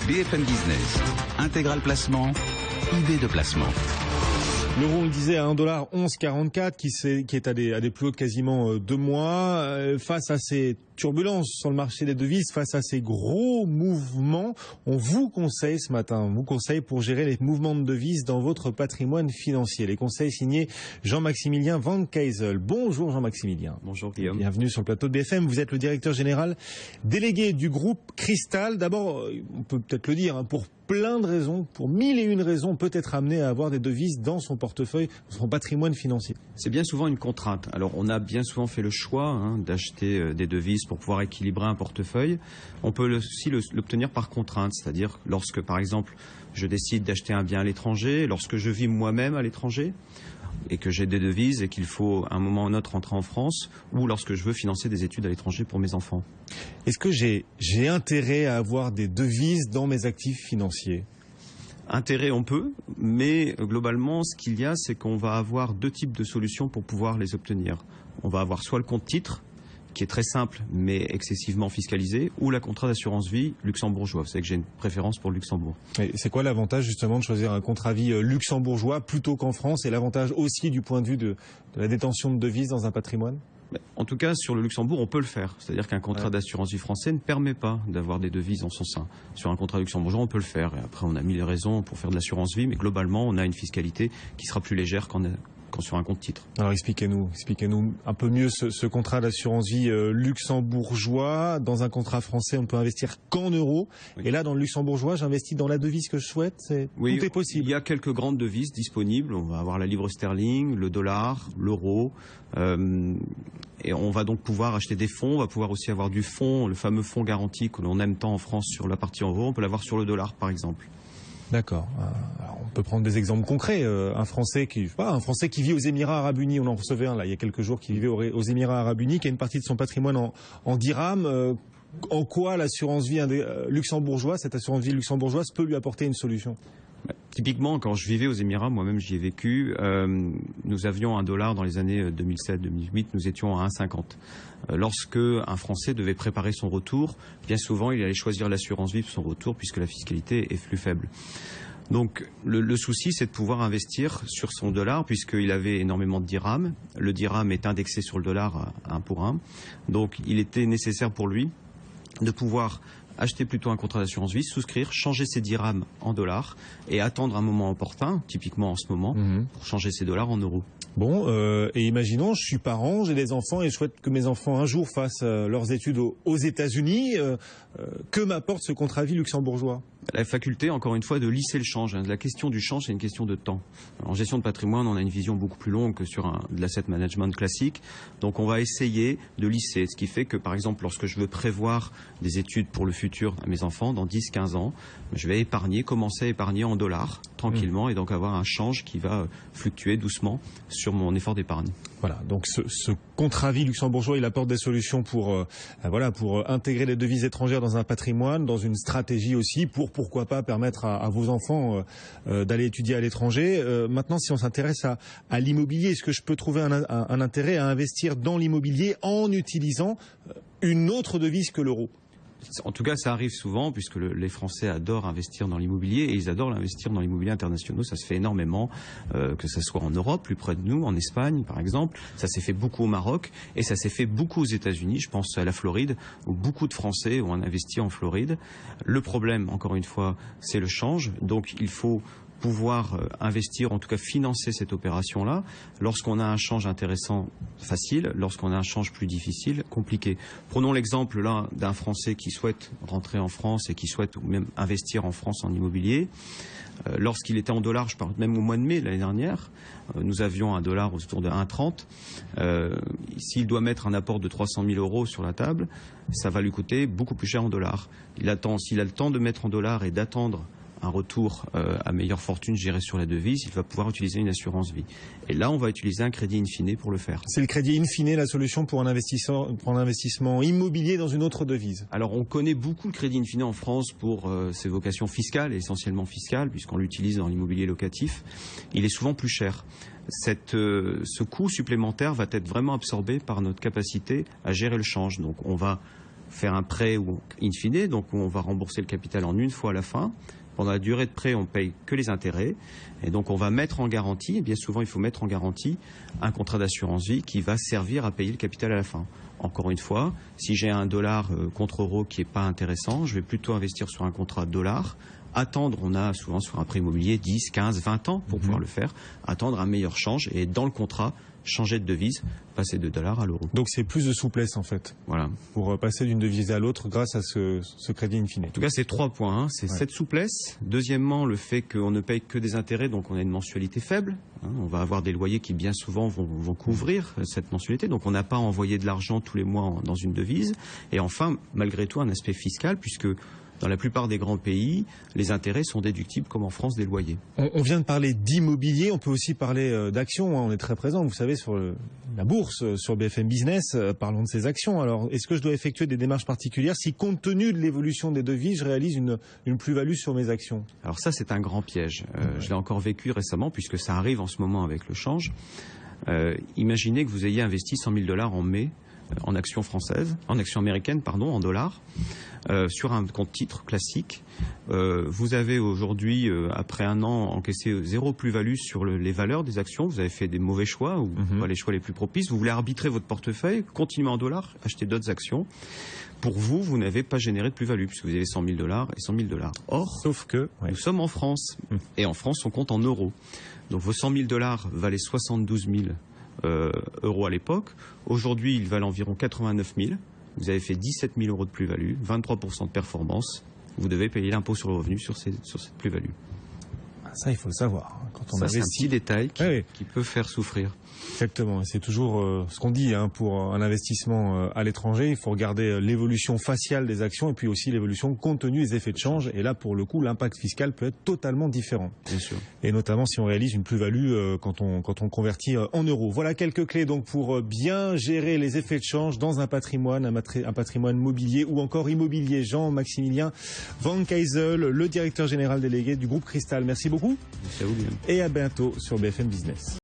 BFM Business, intégral placement, idée de placement. L'euro, on le disait, à 1,1144 qui est à des plus hauts de quasiment 2 mois. Face à ces turbulences sur le marché des devises, face à ces gros mouvements, on vous conseille ce matin, on vous conseille pour gérer les mouvements de devises dans votre patrimoine financier. Les conseils signés Jean-Maximilien Van Keysel. Bonjour Jean-Maximilien. Bonjour Guillaume. Bienvenue sur le plateau de BFM. Vous êtes le directeur général délégué du groupe Cristal. D'abord, on peut peut-être le dire, pour plein de raisons, pour 1001 raisons, peut être amené à avoir des devises dans son portefeuille, son patrimoine financier. C'est bien souvent une contrainte. Alors on a bien souvent fait le choix d'acheter des devises pour pouvoir équilibrer un portefeuille. On peut aussi l'obtenir par contrainte, c'est-à-dire lorsque par exemple je décide d'acheter un bien à l'étranger, lorsque je vis moi-même à l'étranger et que j'ai des devises et qu'il faut à un moment ou un autre rentrer en France, ou lorsque je veux financer des études à l'étranger pour mes enfants. Est-ce que j'ai intérêt à avoir des devises dans mes actifs financiers ? Intérêt, on peut, mais globalement, ce qu'il y a, c'est qu'on va avoir deux types de solutions pour pouvoir les obtenir. On va avoir soit le compte titre, qui est très simple mais excessivement fiscalisé, ou la contrat d'assurance vie luxembourgeois. Vous savez que j'ai une préférence pour le Luxembourg. Et c'est quoi l'avantage justement de choisir un contrat vie luxembourgeois plutôt qu'en France, et l'avantage aussi du point de vue de la détention de devises dans un patrimoine ? En tout cas, sur le Luxembourg, on peut le faire. C'est-à-dire qu'un contrat d'assurance vie français ne permet pas d'avoir des devises en son sein. Sur un contrat luxembourgeois, on peut le faire. Et après, on a 1000 raisons pour faire de l'assurance vie, mais globalement, on a une fiscalité qui sera plus légère qu'en sur un compte titre. Alors expliquez-nous un peu mieux ce contrat d'assurance vie luxembourgeois. Dans un contrat français, on ne peut investir qu'en euros. Oui. Et là, dans le luxembourgeois, j'investis dans la devise que je souhaite. Tout est possible. Il y a quelques grandes devises disponibles. On va avoir la livre sterling, le dollar, l'euro. Et on va donc pouvoir acheter des fonds. On va pouvoir aussi avoir du fonds, le fameux fonds garanti que l'on aime tant en France sur la partie euro. On peut l'avoir sur le dollar, par exemple. D'accord. Alors on peut prendre des exemples concrets. Un Français qui vit aux Émirats Arabes Unis, on en recevait un là il y a quelques jours, qui vivait aux Émirats Arabes Unis, qui a une partie de son patrimoine en dirhams. En quoi l'assurance vie luxembourgeoise, cette assurance vie luxembourgeoise, peut lui apporter une solution ? Typiquement, quand je vivais aux Émirats, moi-même j'y ai vécu, nous avions un dollar dans les années 2007-2008, nous étions à 1,50. Lorsque un Français devait préparer son retour, bien souvent il allait choisir l'assurance vie pour son retour puisque la fiscalité est plus faible. Donc le souci, c'est de pouvoir investir sur son dollar puisqu'il avait énormément de dirhams. Le dirham est indexé sur le dollar à 1 pour 1. Donc il était nécessaire pour lui de pouvoir acheter plutôt un contrat d'assurance vie, souscrire, changer ses dirhams en dollars et attendre un moment opportun, typiquement en ce moment, pour changer ses dollars en euros. Bon, et imaginons, je suis parent, j'ai des enfants et je souhaite que mes enfants un jour fassent leurs études aux États-Unis. Que m'apporte ce contrat vie luxembourgeois ? La faculté, encore une fois, de lisser le change. La question du change, c'est une question de temps. En gestion de patrimoine, on a une vision beaucoup plus longue que sur de l'asset management classique. Donc on va essayer de lisser. Ce qui fait que, par exemple, lorsque je veux prévoir des études pour le futur à mes enfants, dans 10-15 ans, je vais commencer à épargner en dollars, tranquillement, et donc avoir un change qui va fluctuer doucement sur mon effort d'épargne. Voilà, donc ce contrat vie luxembourgeois, il apporte des solutions pour intégrer les devises étrangères dans un patrimoine, dans une stratégie aussi, pourquoi pas permettre à vos enfants d'aller étudier à l'étranger. Maintenant, si on s'intéresse à l'immobilier, est-ce que je peux trouver un intérêt à investir dans l'immobilier en utilisant une autre devise que l'euro ? En tout cas, ça arrive souvent puisque les Français adorent investir dans l'immobilier et ils adorent l'investir dans l'immobilier international. Ça se fait énormément, que ce soit en Europe, plus près de nous, en Espagne par exemple. Ça s'est fait beaucoup au Maroc et ça s'est fait beaucoup aux États-Unis. Je pense à la Floride où beaucoup de Français ont investi en Floride. Le problème, encore une fois, c'est le change. Donc il faut pouvoir investir, en tout cas financer cette opération-là, lorsqu'on a un change intéressant, facile, lorsqu'on a un change plus difficile, compliqué. Prenons l'exemple là d'un Français qui souhaite rentrer en France et qui souhaite même investir en France en immobilier. Lorsqu'il était en dollars, je parle même au mois de mai l'année dernière, nous avions un dollar autour de 1,30. S'il doit mettre un apport de 300 000 euros sur la table, ça va lui coûter beaucoup plus cher en dollars. S'il a le temps de mettre en dollars et d'attendre un retour à meilleure fortune géré sur la devise, il va pouvoir utiliser une assurance vie. Et là, on va utiliser un crédit in fine pour le faire. C'est le crédit in fine la solution pour un investissement immobilier dans une autre devise? Alors, on connaît beaucoup le crédit in fine en France pour ses vocations fiscales, essentiellement fiscales, puisqu'on l'utilise dans l'immobilier locatif. Il est souvent plus cher. Ce coût supplémentaire va être vraiment absorbé par notre capacité à gérer le change. Donc, on va faire un prêt ou in fine, donc on va rembourser le capital en une fois à la fin. Pendant la durée de prêt, on paye que les intérêts. Et donc, on va mettre en garantie, et bien souvent, il faut mettre en garantie un contrat d'assurance vie qui va servir à payer le capital à la fin. Encore une fois, si j'ai un dollar contre euro qui n'est pas intéressant, je vais plutôt investir sur un contrat dollar. Attendre, on a souvent sur un prêt immobilier 10, 15, 20 ans pour pouvoir le faire. Attendre un meilleur change et dans le contrat, changer de devise, passer de dollar à l'euro. Donc c'est plus de souplesse en fait. Voilà. Pour passer d'une devise à l'autre grâce à ce crédit in fine. En tout cas, c'est 3 points. C'est cette souplesse. Deuxièmement, le fait qu'on ne paye que des intérêts, donc on a une mensualité faible. On va avoir des loyers qui bien souvent vont couvrir cette mensualité. Donc on n'a pas à envoyer de l'argent tous les mois dans une devise. Et enfin, malgré tout, un aspect fiscal, puisque dans la plupart des grands pays, les intérêts sont déductibles comme en France des loyers. On vient de parler d'immobilier, on peut aussi parler d'actions. On est très présent, vous savez, sur la bourse, sur BFM Business. Parlons de ces actions. Alors, est-ce que je dois effectuer des démarches particulières si, compte tenu de l'évolution des devises, je réalise une plus-value sur mes actions? Alors ça, c'est un grand piège. Je l'ai encore vécu récemment, puisque ça arrive en ce moment avec le change. Imaginez que vous ayez investi 100 000 $ en mai en actions américaines, en dollars, sur un compte titre classique. Vous avez aujourd'hui, après un an, encaissé 0 plus-value sur les valeurs des actions. Vous avez fait des mauvais choix ou pas les choix les plus propices. Vous voulez arbitrer votre portefeuille, continuer en dollars, acheter d'autres actions. Pour vous, vous n'avez pas généré de plus-value puisque vous avez 100 000 $ et 100 000 $. Or, sauf que nous sommes en France et en France, on compte en euros. Donc vos 100 000 $ valaient 72 000 euros à l'époque. Aujourd'hui, ils valent environ 89 000. Vous avez fait 17 000 € de plus-value, 23% de performance. Vous devez payer l'impôt sur le revenu sur cette plus-value. Ça, il faut le savoir. Quand on ça, investit... c'est un petit détail qui peut faire souffrir. Exactement. C'est toujours ce qu'on dit pour un investissement à l'étranger. Il faut regarder l'évolution faciale des actions et puis aussi l'évolution compte tenu des effets de change. Et là, pour le coup, l'impact fiscal peut être totalement différent. Bien sûr. Et notamment si on réalise une plus-value quand on convertit en euros. Voilà quelques clés donc pour bien gérer les effets de change dans un patrimoine mobilier ou encore immobilier. Jean-Maximilien Van Keysel, le directeur général délégué du groupe Cristal. Merci beaucoup. Merci à vous, Guillaume. Et à bientôt sur BFM Business.